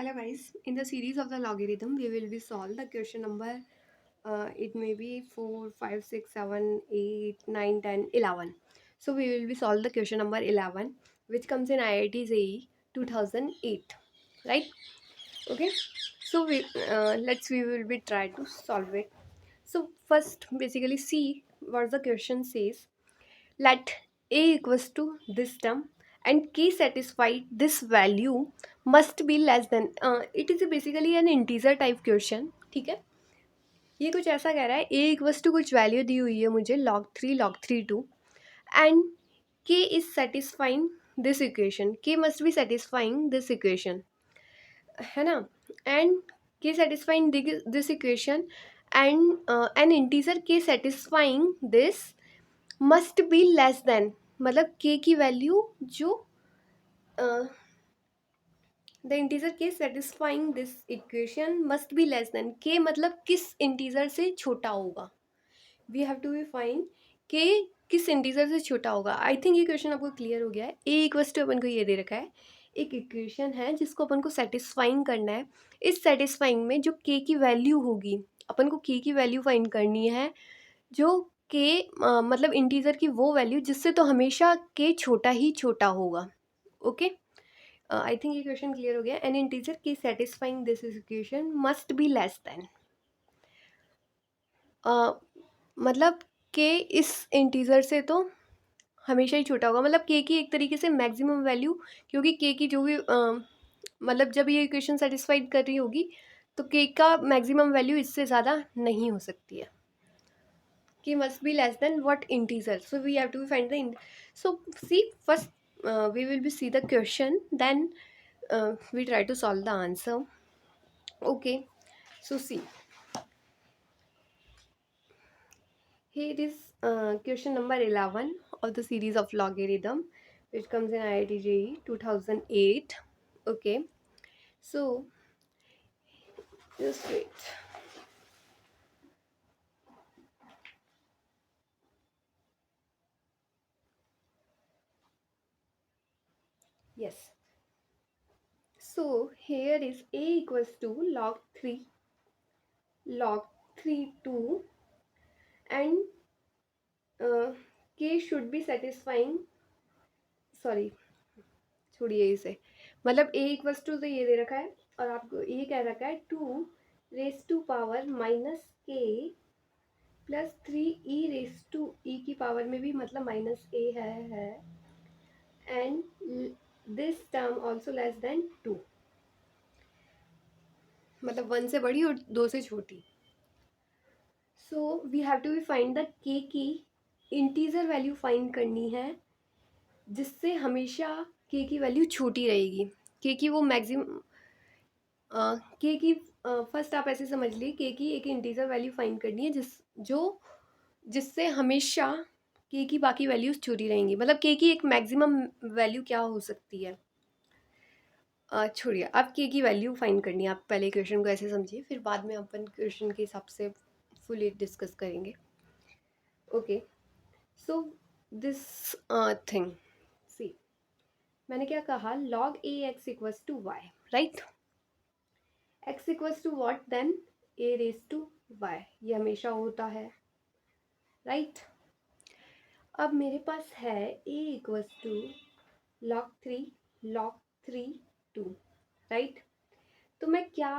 Hello guys, in the series of the logarithm, we will be solve the question number, it may be 4, 5, 6, 7, 8, 9, 10, 11. So we will be solve the question number 11, which comes in IIT JEE 2008, right? Okay, so we will be try to solve it. So first, basically see what the question says. Let a equals to this term and k satisfied this value must be less than it is basically an integer type question. ठीक है, ये कुछ ऐसा कह रहा है a equals to कुछ value दी हुई है मुझे log 3 log 3 2 and k is satisfying this equation, k must be satisfying this equation, है ना. And k satisfying this equation and N integer k satisfying this must be less than, मतलब k की value जो the integer k satisfying this equation must be less than, k मतलब किस integer से छोटा होगा. We have to be find k किस integer से छोटा होगा. आई थिंक ये क्वेश्चन आपको क्लियर हो गया है. ए इक्वल्स टू अपन को ये दे रखा है, एक इक्वेशन है जिसको अपन को सेटिस्फाइंग करना है. इस सेटिस्फाइंग में जो k की वैल्यू होगी, अपन को k की वैल्यू फाइंड करनी है जो k मतलब इंटीजर की वो वैल्यू जिससे तो हमेशा k छोटा ही छोटा होगा. ओके, आई थिंक ये क्वेश्चन क्लियर हो गया. एन इंटीजर की satisfying this equation must be less than, मतलब k इस इंटीजर से तो हमेशा ही छोटा होगा, मतलब k की एक तरीके से मैक्सिमम वैल्यू, क्योंकि k की जो भी मतलब जब ये इक्वेशन सेटिस्फाइड कर रही होगी तो k का मैक्सिमम वैल्यू इससे ज़्यादा नहीं हो सकती है. k must be less than what integer, so we have to find the so see first we will be see the question, then we try to solve the answer. Okay, so see, here is question number 11 of the series of logarithm, which comes in IIT JEE 2008. Okay, so just wait. Yes, so here is a equals to log 3 2 and k should be satisfying, sorry छोड़िए इसे, मतलब a equals to तो ये दे रखा है और आपको ये कह रखा है 2 raised to power -k plus 3 e की पावर में भी मतलब -a है and this term also less than 2, मतलब 1 से बड़ी और 2 से छोटी. So we have to be find the k की इंटीजर वैल्यू फाइंड करनी है जिससे हमेशा k की वैल्यू छोटी रहेगी. k की वो मैक्सिमम k की फर्स्ट आप ऐसे समझ ली, k की एक इंटीजर वैल्यू फाइंड करनी है जिससे हमेशा k की बाकी वैल्यूज छोटी रहेंगी, मतलब k की एक मैक्सिमम वैल्यू क्या हो सकती है. छोड़िए, अब k की वैल्यू फाइंड करनी है. आप पहले क्वेश्चन को ऐसे समझिए, फिर बाद में अपन क्वेश्चन के हिसाब से फुली डिस्कस करेंगे. Okay, so this thing, see मैंने क्या कहा, log a x equals to y, right. x equals to what then, a raise to y, ये हमेशा होता है, राइट. अब मेरे पास है a equals to log 3 right. तो मैं क्या,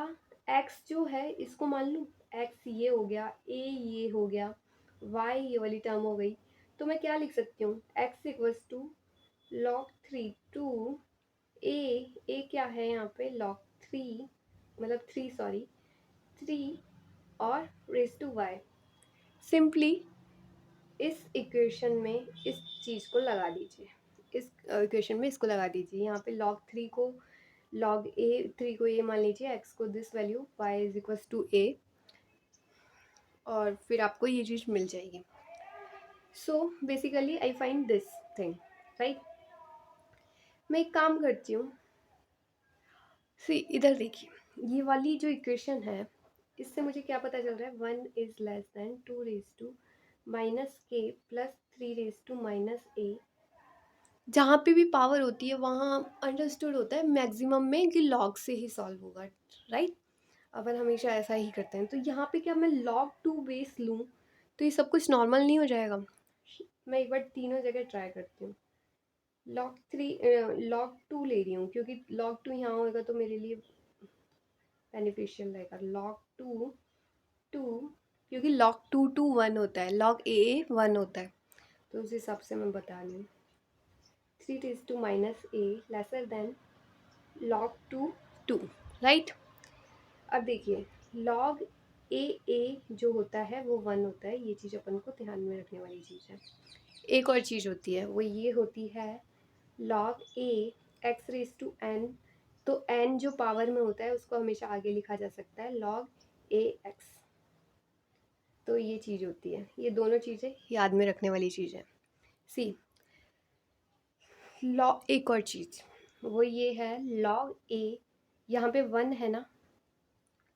x जो है इसको मान लूँ, x ये हो गया, a ये हो गया, y ये वाली टर्म हो गई. तो मैं क्या लिख सकती हूँ, x equals to log 3 a क्या है यहाँ पे, log 3 मतलब 3 और रेज टू y. सिंपली इस इक्वेशन में इस चीज़ को लगा दीजिए, इस इक्वेशन में इसको लगा दीजिए. यहाँ पे log 3 को log 3 को a मान लीजिए, x को this value, y is equals to a, और फिर आपको ये चीज़ मिल जाएगी. So basically I find this thing, right. मैं एक काम करती हूँ, सी इधर देखिए, ये वाली जो इक्वेशन है इससे मुझे क्या पता चल रहा है, 1 is less than 2 raise to -k plus 3 raise to -a जहाँ पे भी पावर होती है वहाँ अंडरस्टूड होता है मैक्सिमम में कि लॉग से ही सॉल्व होगा, राइट। अपन हमेशा ऐसा ही करते हैं। तो यहाँ पे क्या मैं लॉग टू बेस लूँ तो ये सब कुछ नॉर्मल नहीं हो जाएगा। मैं एक बार तीनों जगह ट्राई करती हूँ। लॉग थ्री, लॉग टू ले रही हूँ क्योंकि लॉग टू यहाँ होगा तो मेरे लिए बेनिफिशियल रहेगा। लॉग टू टू, क्योंकि लॉग टू टू वन होता है, लॉग ए वन होता है, तो उस हिसाब से मैं बता रही हूँ। 3 minus A lesser than log two two, right. अब देखिए लॉग ए जो होता है वो वन होता है, ये चीज़ अपन को ध्यान में रखने वाली चीज़ है। एक और चीज़ होती है वो ये होती है log A X raise to N, तो एन जो पावर में होता है उसको हमेशा आगे लिखा जा सकता है लॉग ए एक्स। तो ये चीज़ होती है, ये दोनों चीज़ें याद में रखने वाली चीज़ है। सी लॉग, एक और चीज़ वो ये है लॉग ए, यहाँ पे वन है ना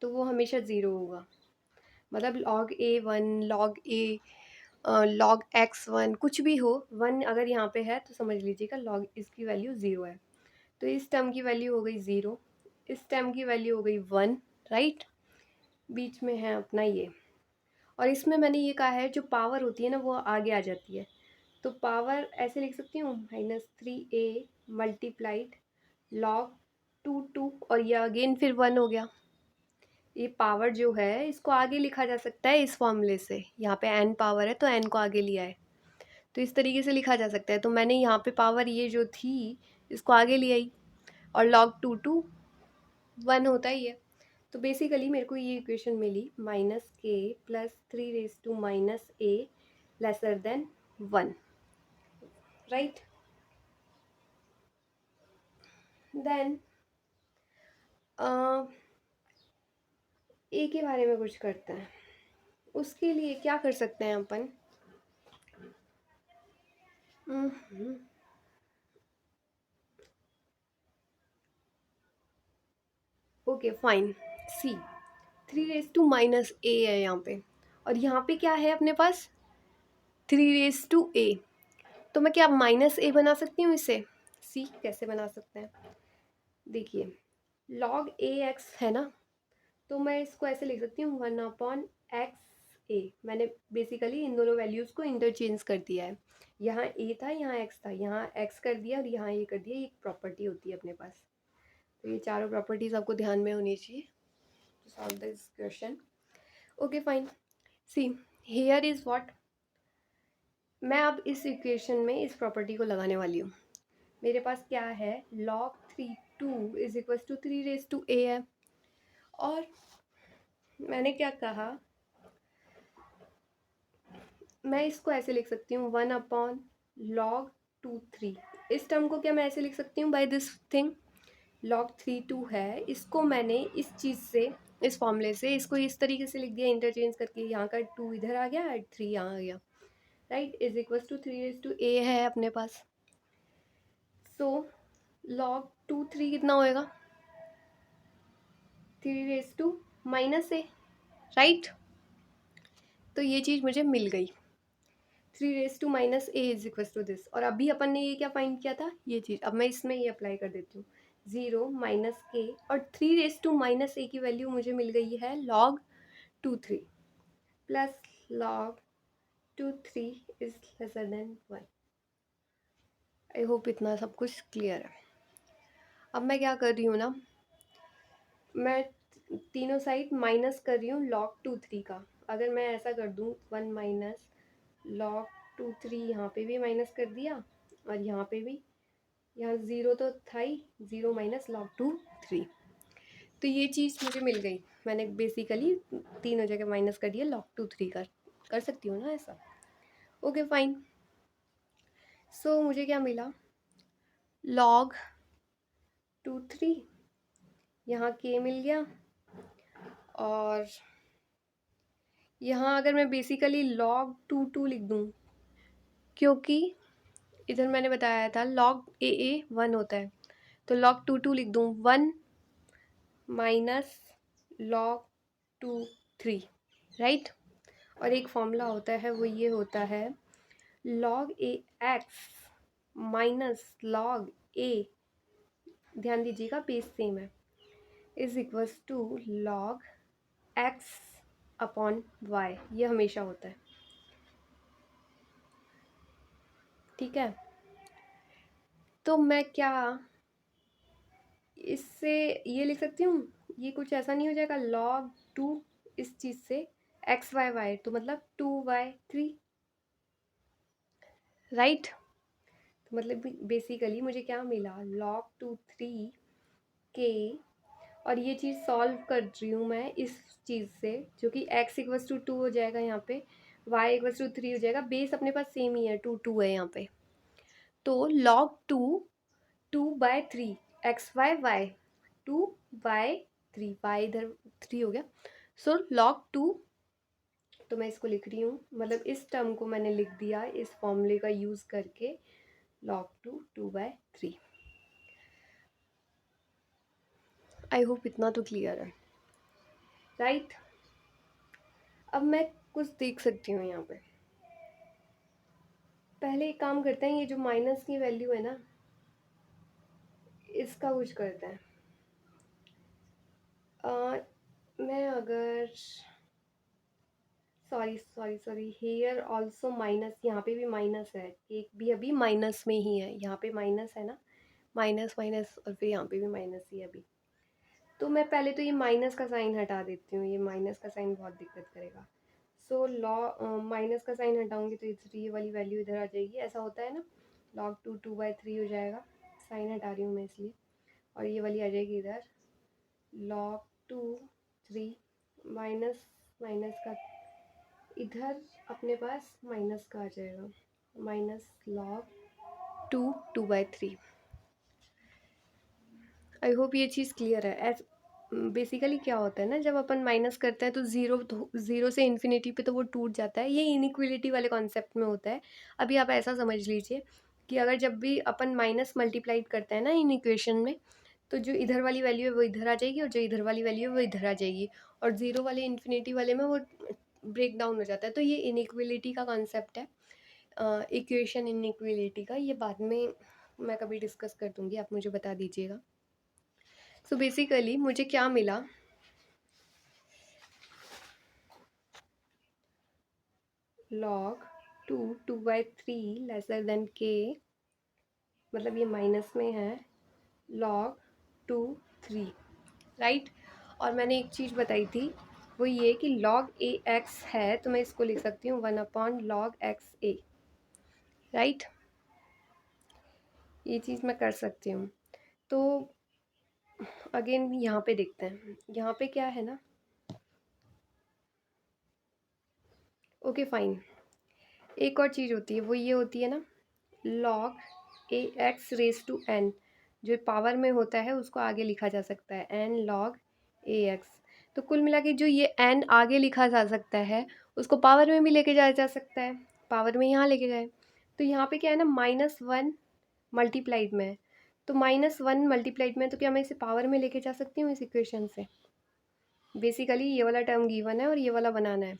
तो वो हमेशा ज़ीरो होगा। मतलब लॉग ए वन, लॉग ए, लॉग एक्स वन, कुछ भी हो, वन अगर यहाँ पे है तो समझ लीजिएगा लॉग इसकी वैल्यू ज़ीरो है। तो इस टर्म की वैल्यू हो गई ज़ीरो, इस टर्म की वैल्यू हो गई वन, राइट। बीच में है अपना ये, और इसमें मैंने ये कहा है जो पावर होती है ना वो आगे आ जाती है। तो पावर ऐसे लिख सकती हूँ -3a multiplied log two to, और ये अगेन फिर वन हो गया। ये पावर जो है इसको आगे लिखा जा सकता है इस फॉर्मूले से, यहाँ पे n पावर है तो n को आगे लिया है, तो इस तरीके से लिखा जा सकता है। तो मैंने यहाँ पे पावर ये जो थी इसको आगे लिया ही, और लॉग टू टू वन होता ही है। तो बेसिकली मेरे को ये इक्वेशन मिली -k plus 3 - a lesser than one, right. Then A के बारे में कुछ करते हैं। उसके लिए क्या कर सकते हैं अपन, ओके फाइन। सी 3 - ए है यहाँ पे, और यहाँ पे क्या है अपने पास 3 - ए, तो मैं क्या -a बना सकती हूँ इसे। सी कैसे बना सकते हैं, देखिए log ए एक्स है ना, तो मैं इसको ऐसे लिख सकती हूँ 1/x a। मैंने बेसिकली इन दोनों वैल्यूज़ को इंटरचेंज कर दिया है, यहाँ a था यहाँ x था, यहाँ x कर दिया और यहाँ ये कर दिया। ये एक प्रॉपर्टी होती है अपने पास, तो ये चारों प्रॉपर्टीज आपको ध्यान में होनी चाहिए to solve this question. Okay fine. See here is what, मैं अब इस इक्वेशन में इस प्रॉपर्टी को लगाने वाली हूँ। मेरे पास क्या है log 3 2 is equal to 3 a है, और मैंने क्या कहा, मैं इसको ऐसे लिख सकती हूँ 1/log 2 3। इस टर्म को क्या मैं ऐसे लिख सकती हूँ बाय दिस थिंग, log 3 2 है, इसको मैंने इस चीज़ से, इस फॉर्मूले से इसको इस तरीके से लिख दिया इंटरचेंज करके, यहाँ का 2 इधर आ गया, 3 यहाँ आ गया, right. Is equal to 3 a है अपने पास। सो log 2 3 कितना होएगा 3 - a, राइट। तो ये चीज़ मुझे मिल गई, 3 - a is equal to this. और अभी अपन ने ये क्या फाइंड किया था, ये चीज़, अब मैं इसमें ये अप्लाई कर देती हूँ 0 - a, और 3 - a की वैल्यू मुझे मिल गई है log 2 3 plus log 2 3 is lesser than 1। I hope इतना सब कुछ क्लियर है। अब मैं क्या कर रही हूँ ना, मैं तीनों साइड माइनस कर रही हूँ log 2 3 का। अगर मैं ऐसा कर दूँ 1 माइनस log 2 3, यहाँ पे भी माइनस कर दिया और यहाँ पे भी, यहाँ ज़ीरो तो था ही, 0 - log 2 3, तो ये चीज़ मुझे मिल गई। मैंने बेसिकली तीनों जगह माइनस कर दिया log 2 3 कर सकती हूँ ना ऐसा। Okay fine. सो मुझे क्या मिला log 2 3, यहाँ k मिल गया, और यहाँ अगर मैं बेसिकली log 2 2 लिख दूँ, क्योंकि इधर मैंने बताया था log a वन होता है, तो log 2 2 लिख दूँ 1 माइनस log 2 3, राइट। और एक फॉर्मूला होता है वो ये होता है log a x minus log A, ध्यान दीजिएगा बेस सेम है, is equals to log x upon y, ये हमेशा होता है, ठीक है। तो मैं क्या इससे ये लिख सकती हूँ, ये कुछ ऐसा नहीं हो जाएगा लॉग टू इस चीज़ से एक्स वाई वाई, तो मतलब 2y3, राइट। तो मतलब बेसिकली मुझे क्या मिला, log 2 3 के, और ये चीज़ सॉल्व कर रही हूँ मैं इस चीज़ से, जो कि x=2 हो जाएगा यहाँ पे, y=3 हो जाएगा, बेस अपने पास सेम ही है, 2 है यहाँ पे। तो log 2 2/3 x y y, 2/3, y इधर 3 हो गया, सो log 2, तो मैं इसको लिख रही हूँ, मतलब इस टर्म को मैंने लिख दिया इस फॉर्मूले का यूज़ करके, log 2 2/3। आई होप इतना तो क्लियर है, राइट। अब मैं कुछ देख सकती हूँ यहाँ पे, पहले एक काम करते हैं, ये जो माइनस की वैल्यू है ना, इसका कुछ करते हैं। मैं अगर sorry sorry sorry, here also minus, यहाँ पे भी माइनस है, एक भी अभी माइनस में ही है, यहाँ पे माइनस है ना, माइनस माइनस, और फिर यहाँ पे भी माइनस ही है अभी। तो मैं पहले तो ये माइनस का साइन हटा देती हूँ, ये माइनस का साइन बहुत दिक्कत करेगा। सो माइनस का साइन हटाऊंगी तो इधर ये वाली वैल्यू इधर आ जाएगी, ऐसा होता है ना, log 2 2/3 हो जाएगा, साइन हटा रही हूँ मैं इसलिए, और ये वाली आ जाएगी इधर log 2 3, माइनस माइनस का इधर अपने पास माइनस का आ जाएगा, माइनस log 2 2/3। आई होप ये चीज़ क्लियर है। एज बेसिकली क्या होता है ना, जब अपन माइनस करते हैं तो ज़ीरो से इन्फिनिटी पे तो वो टूट जाता है, ये इनइक्वलिटी वाले कॉन्सेप्ट में होता है। अभी आप ऐसा समझ लीजिए कि अगर जब भी अपन माइनस मल्टीप्लाइड करते हैं ना इन इक्वेशन में, तो जो इधर वाली वैल्यू है वो इधर आ जाएगी, और जो इधर वाली वैल्यू है वो इधर आ जाएगी, और ज़ीरो वाले इन्फिनिटी वाले में वो ब्रेक डाउन हो जाता है। तो ये इनइक्वलिटी का कॉन्सेप्ट है, इक्वेशन इनइक्वलिटी का, ये बाद में मैं कभी डिस्कस कर दूँगी, आप मुझे बता दीजिएगा। सो बेसिकली मुझे क्या मिला, log 2 2/3 लेसर देन के, मतलब ये माइनस में है, log 2 3, राइट। और मैंने एक चीज़ बताई थी, वो ये कि log ax है, तो मैं इसको लिख सकती हूँ 1/log xa, राइट। ये चीज़ मैं कर सकती हूँ। तो अगेन यहाँ पे देखते हैं, यहाँ पे क्या है ना, ओके फाइन, एक और चीज़ होती है, वो ये होती है ना, log ax⁻n, जो पावर में होता है उसको आगे लिखा जा सकता है n log ax। तो कुल मिला के जो ये n आगे लिखा जा सकता है, उसको पावर में भी लेके जाया जा सकता है, पावर में यहाँ लेके गए, तो यहाँ पे क्या है ना, -1 मल्टीप्लाइड में है, तो -1 मल्टीप्लाइड में, तो क्या मैं इसे पावर में लेके जा सकती हूँ इस इक्वेशन से। बेसिकली ये वाला टर्म गिवन है और ये वाला बनाना है,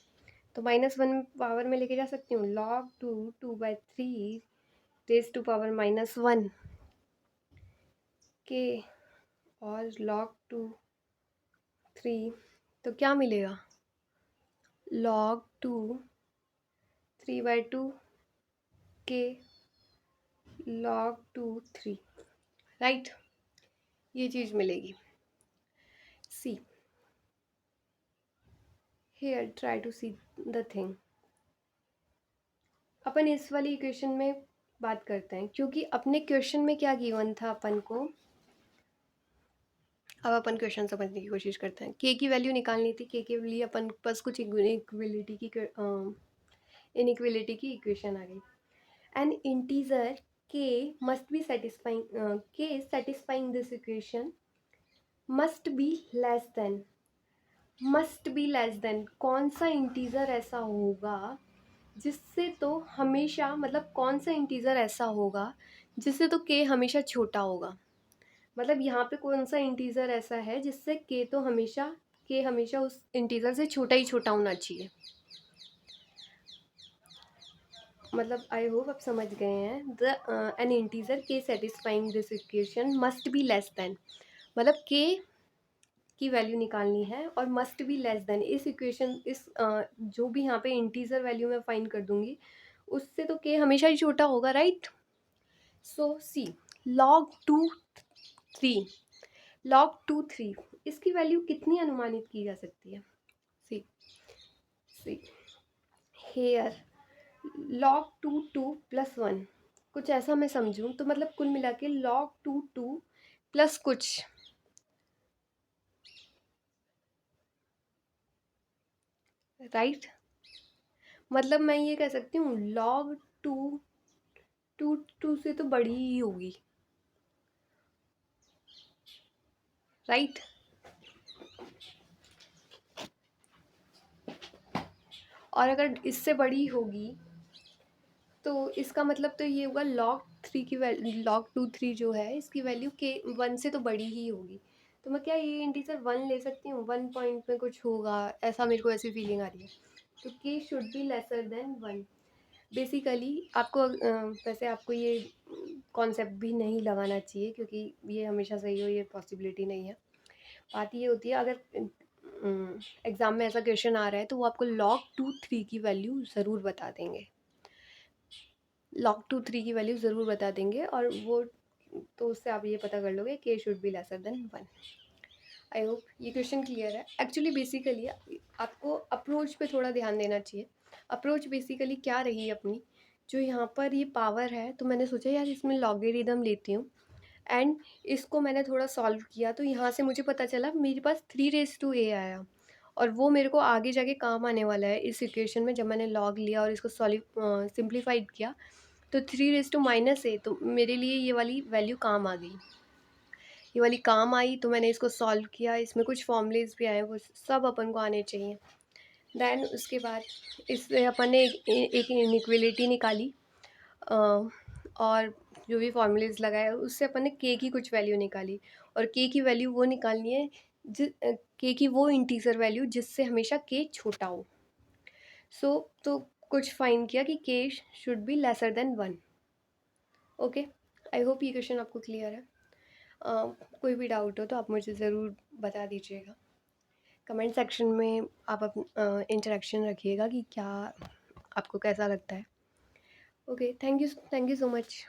तो -1 पावर में लेके जा सकती हूँ, log 2 2/3 रेज टू पावर -1 के, और log 2 3, तो क्या मिलेगा, log 2 3/2 के, log 2 3, राइट। ये चीज़ मिलेगी। See here, try to see the thing. अपन इस वाली इक्वेशन में बात करते हैं, क्योंकि अपने क्वेश्चन में क्या गिवन था अपन को, अब अपन क्वेश्चन समझने की कोशिश करते हैं। के की वैल्यू निकालनी थी, के के लिए अपन पास कुछ इनइक्वलिटी की इक्वेशन आ गई। एन इंटीजर के मस्ट बी सेटिस्फाइंग, के satisfying this equation must be less than, must be less than, कौन सा इंटीजर ऐसा होगा जिससे तो हमेशा, मतलब कौन सा इंटीजर ऐसा होगा जिससे तो के हमेशा छोटा होगा, मतलब यहाँ पे कौन सा इंटीजर ऐसा है जिससे के हमेशा उस इंटीजर से छोटा ही छोटा होना चाहिए। मतलब आई होप आप समझ गए हैं। द एन इंटीजर के satisfying this equation must be less than, मतलब के की वैल्यू निकालनी है और मस्ट बी लेस देन इस इक्वेशन, इस जो भी यहाँ पे इंटीजर वैल्यू मैं फाइंड कर दूंगी उससे तो के हमेशा ही छोटा होगा, right. So see log two three, log two three इसकी वैल्यू कितनी अनुमानित की जा सकती है। See see here log two two plus one, कुछ ऐसा मैं समझूं तो मतलब कुल मिला के लॉग टू टू प्लस कुछ, राइट। मतलब मैं ये कह सकती हूँ लॉग टू टू टू से तो बड़ी ही होगी, राइट। और अगर इससे बड़ी होगी तो इसका मतलब तो ये होगा लॉग थ्री की वैल्यू, लॉग टू थ्री जो है इसकी वैल्यू के वन से तो बड़ी ही होगी। तो मैं क्या ये इंटीजर वन ले सकती हूँ, वन पॉइंट में कुछ होगा ऐसा, मेरे को ऐसी फीलिंग आ रही है। तो के should be lesser than one. Basically आपको वैसे आपको ये कॉन्सेप्ट भी नहीं लगाना चाहिए क्योंकि ये हमेशा सही हो ये पॉसिबिलिटी नहीं है। बात ये होती है अगर एग्ज़ाम में ऐसा क्वेश्चन आ रहा है तो वो आपको लॉग टू थ्री की वैल्यू ज़रूर बता देंगे, लॉग टू थ्री की वैल्यू ज़रूर बता देंगे और वो तो उससे आप ये पता कर लोगे के should be lesser than one. I hope ये क्वेश्चन क्लियर है। एक्चुअली बेसिकली आपको अप्रोच पे थोड़ा ध्यान देना चाहिए। अप्रोच बेसिकली क्या रही अपनी, जो यहाँ पर ये पावर है तो मैंने सोचा यार इसमें लॉगरिदम लेती हूँ एंड इसको मैंने थोड़ा सॉल्व किया तो यहाँ से मुझे पता चला मेरे पास थ्री रेज टू ए आया और वो मेरे को आगे जाके काम आने वाला है इस इक्वेशन में। जब मैंने लॉग लिया और इसको सॉल्व सिंप्लीफाइड किया तो थ्री रेज टू माइनस ए, तो मेरे लिए ये वाली वैल्यू काम आ गई, ये वाली काम आई। तो मैंने इसको सॉल्व किया, इसमें कुछ फॉर्मूलेज भी आए वो सब अपन को आने चाहिए। देन उसके बाद इससे अपन ने एक इनइक्वलिटी निकाली और जो भी फॉर्मूलेज लगाए उससे अपन ने के की कुछ वैल्यू निकाली और के की वैल्यू वो निकालनी है के की वो इंटीजर वैल्यू जिससे हमेशा के छोटा हो। सो तो कुछ फाइंड किया कि के should be lesser than one. Okay, I hope ये क्वेश्चन आपको क्लियर है। कोई भी डाउट हो तो आप मुझे ज़रूर बता दीजिएगा कमेंट सेक्शन में। आप इंटरेक्शन रखिएगा कि क्या आपको कैसा लगता है। Okay, thank you so much.